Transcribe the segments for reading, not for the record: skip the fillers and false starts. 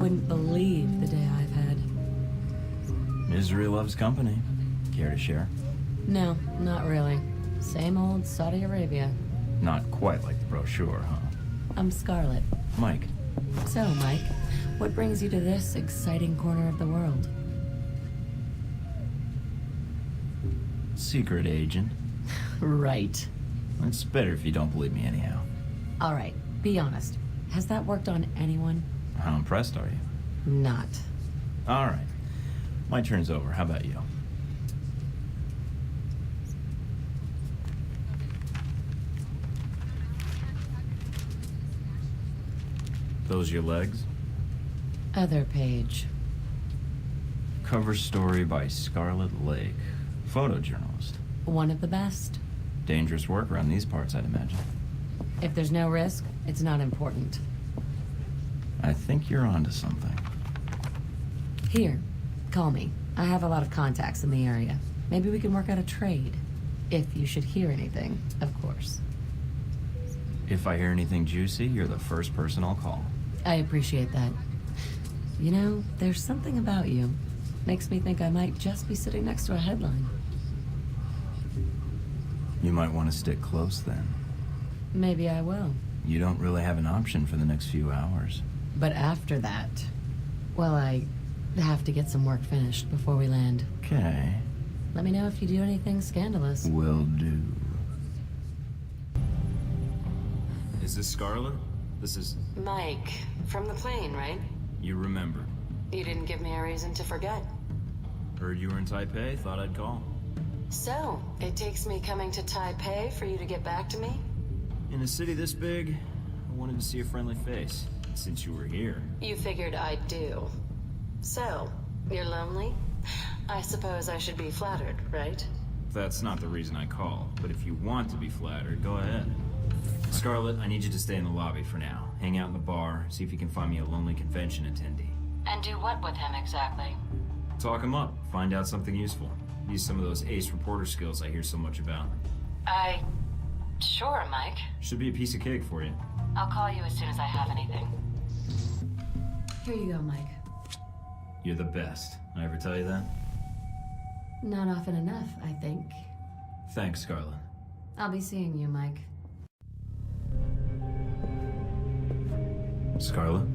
wouldn't believe the day I've had. Misery loves company. Care to share? No, not really. Same old Saudi Arabia. Not quite like the brochure, huh? I'm Scarlet. Mike. So, Mike, what brings you to this exciting corner of the world? Secret agent. Right. It's better if you don't believe me anyhow. All right, be honest. Has that worked on anyone? How impressed are you? Not. All right. My turn's over. How about you? Those your legs? Other page. Cover story by Scarlet Lake. Photojournalist. One of the best. Dangerous work around these parts, I'd imagine. If there's no risk, it's not important. I think you're onto something. Here, call me. I have a lot of contacts in the area. Maybe we can work out a trade. If you should hear anything, of course. If I hear anything juicy, you're the first person I'll call. I appreciate that. You know, there's something about you. Makes me think I might just be sitting next to a headline. You might want to stick close then. Maybe I will. You don't really have an option for the next few hours. But after that, well, I have to get some work finished before we land. Okay. Let me know if you do anything scandalous. Will do. Is this Scarlet? This is... Mike, from the plane, right? You remembered. You didn't give me a reason to forget. Heard you were in Taipei, thought I'd call. So, it takes me coming to Taipei for you to get back to me? In a city this big, I wanted to see a friendly face. Since you were here. You figured I'd do. So, you're lonely? I suppose I should be flattered, right? That's not the reason I called, but if you want to be flattered, go ahead. Scarlet, I need you to stay in the lobby for now. Hang out in the bar, see if you can find me a lonely convention attendee. And do what with him exactly? Talk him up, find out something useful. Use some of those ace reporter skills I hear so much about. Sure, Mike. Should be a piece of cake for you. I'll call you as soon as I have anything. Here you go, Mike. You're the best. I ever tell you that? Not often enough, I think. Thanks, Scarlet. I'll be seeing you, Mike. Scarlet?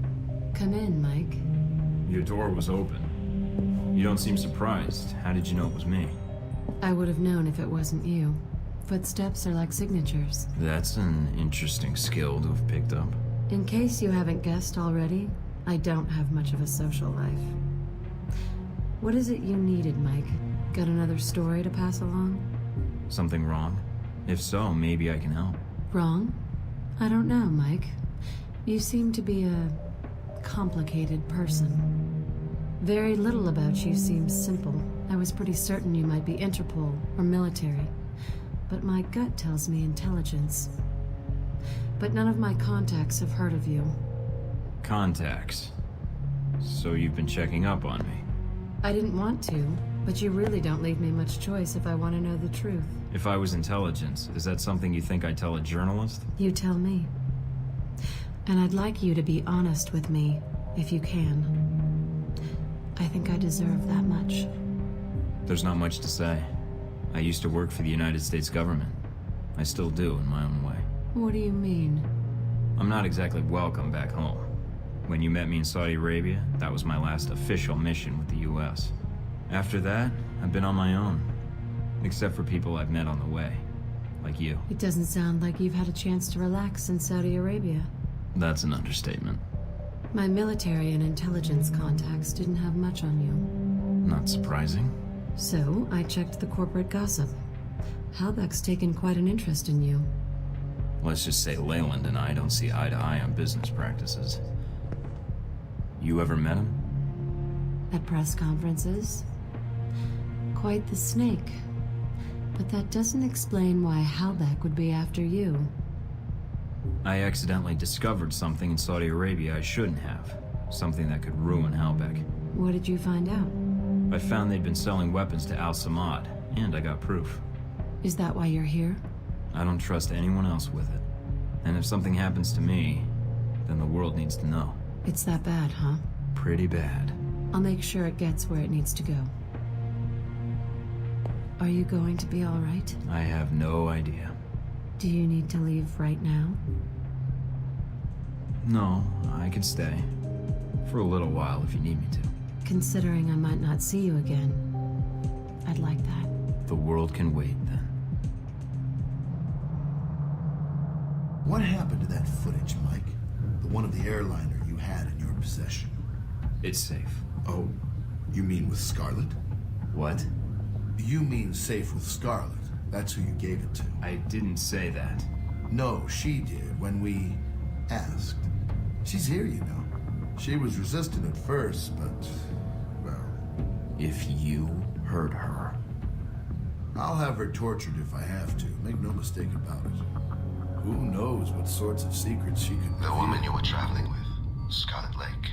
Come in, Mike. Your door was open. You don't seem surprised. How did you know it was me? I would have known if it wasn't you. Footsteps are like signatures. That's an interesting skill to have picked up. In case you haven't guessed already, I don't have much of a social life. What is it you needed, Mike? Got another story to pass along? Something wrong? If so, maybe I can help. Wrong? I don't know, Mike. You seem to be a complicated person. Very little about you seems simple. I was pretty certain you might be Interpol or military, but my gut tells me intelligence. But none of my contacts have heard of you. Contacts. So you've been checking up on me. I didn't want to, but you really don't leave me much choice if I want to know the truth. If I was intelligence, is that something you think I'd tell a journalist? You tell me. And I'd like you to be honest with me, if you can. I think I deserve that much. There's not much to say. I used to work for the United States government. I still do, in my own way. What do you mean? I'm not exactly welcome back home. When you met me in Saudi Arabia, that was my last official mission with the US. After that, I've been on my own. Except for people I've met on the way. Like you. It doesn't sound like you've had a chance to relax in Saudi Arabia. That's an understatement. My military and intelligence contacts didn't have much on you. Not surprising. So, I checked the corporate gossip. Halbeck's taken quite an interest in you. Let's just say Leyland and I don't see eye to eye on business practices. You ever met him? At press conferences. Quite the snake. But that doesn't explain why Halbeck would be after you. I accidentally discovered something in Saudi Arabia I shouldn't have. Something that could ruin Halbeck. What did you find out? I found they'd been selling weapons to Al Samad, and I got proof. Is that why you're here? I don't trust anyone else with it. And if something happens to me, then the world needs to know. It's that bad, huh? pretty bad. I'll make sure it gets where it needs to go. Are you going to be all right? I have no idea. Do you need to leave right now? No, I can stay. For a little while if you need me to. Considering I might not see you again, I'd like that. The world can wait then. What happened to that footage, Mike? The one of the airliner you had in your possession? It's safe. Oh, you mean with Scarlet? What? You mean safe with Scarlet. That's who you gave it to. I didn't say that. No, she did when we asked. She's here, you know. She was resistant at first, but, well... If you hurt her... I'll have her tortured if I have to. Make no mistake about it. Who knows what sorts of secrets she can The reveal. woman you were traveling with, Scarlet Lake.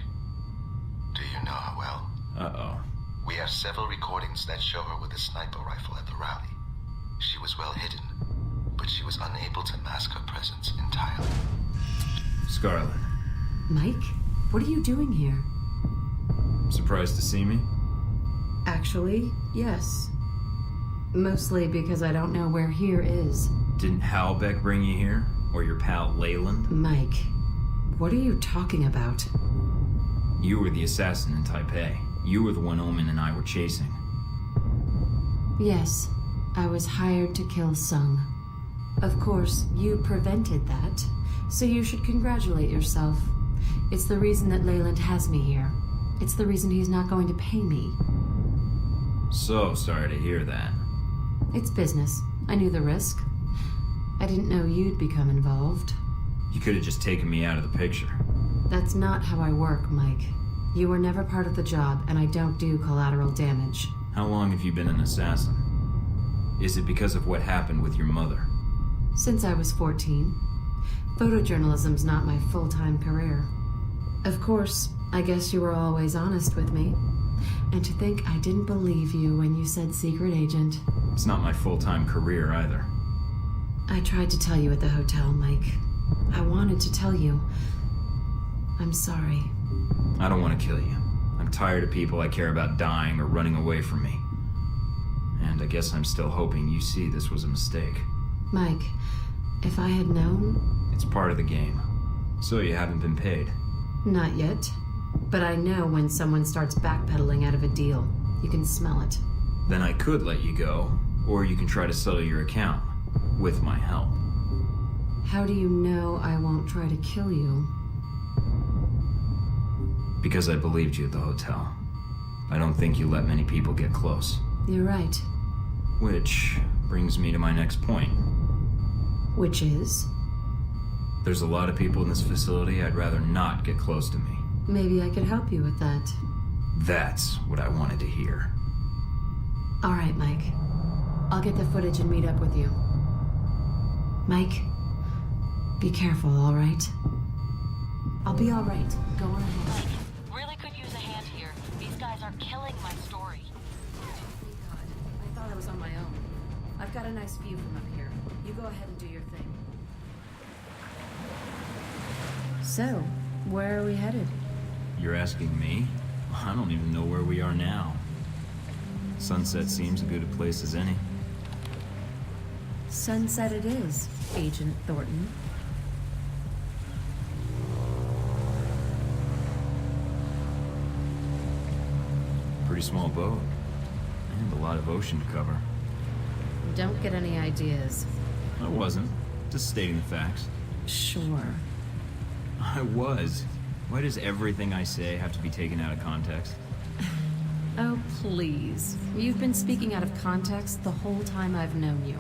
Do you know her well? Uh-oh. We have several recordings that show her with a sniper rifle at the rally. She was well hidden, but she was unable to mask her presence entirely. Scarlet, Mike? What are you doing here? surprised to see me? Actually, yes. Mostly because I don't know where here is. Didn't Halbeck bring you here? Or your pal Leyland? Mike, what are you talking about? You were the assassin in Taipei. You were the one Omen and I were chasing. Yes, I was hired to kill Sung. Of course, you prevented that, so you should congratulate yourself. It's the reason that Leyland has me here. It's the reason he's not going to pay me. So sorry to hear that. It's business. I knew the risk. I didn't know you'd become involved. You could have just taken me out of the picture. That's not how I work, Mike. You were never part of the job, and I don't do collateral damage. How long have you been an assassin? Is it because of what happened with your mother? Since I was 14. Photojournalism's not my full-time career. Of course, I guess you were always honest with me. And to think I didn't believe you when you said secret agent. It's not my full-time career either. I tried to tell you at the hotel, Mike. I wanted to tell you. I'm sorry. I don't want to kill you. I'm tired of people I care about dying or running away from me. And I guess I'm still hoping you see this was a mistake. Mike, if I had known... It's part of the game. So you haven't been paid. Not yet. But I know when someone starts backpedaling out of a deal. You can smell it. Then I could let you go, or you can try to settle your account. With my help. How do you know I won't try to kill you? Because I believed you at the hotel. I don't think you let many people get close. You're right. Which brings me to my next point. Which is? There's a lot of people in this facility I'd rather not get close to me. Maybe I could help you with that. That's what I wanted to hear. All right, Mike. I'll get the footage and meet up with you. Mike, be careful, all right? I'll be all right. Go on ahead. Mike, really could use a hand here. These guys are killing my story. God, I thought I was on my own. I've got a nice view from up here. You go ahead and do your thing. So, where are we headed? You're asking me? I don't even know where we are now. Sunset seems as good a place as any. Sunset it is, Agent Thornton. Pretty small boat. And a lot of ocean to cover. Don't get any ideas. I wasn't. Just stating the facts. Sure. I was. Why does everything I say have to be taken out of context? Oh, please. You've been speaking out of context the whole time I've known you.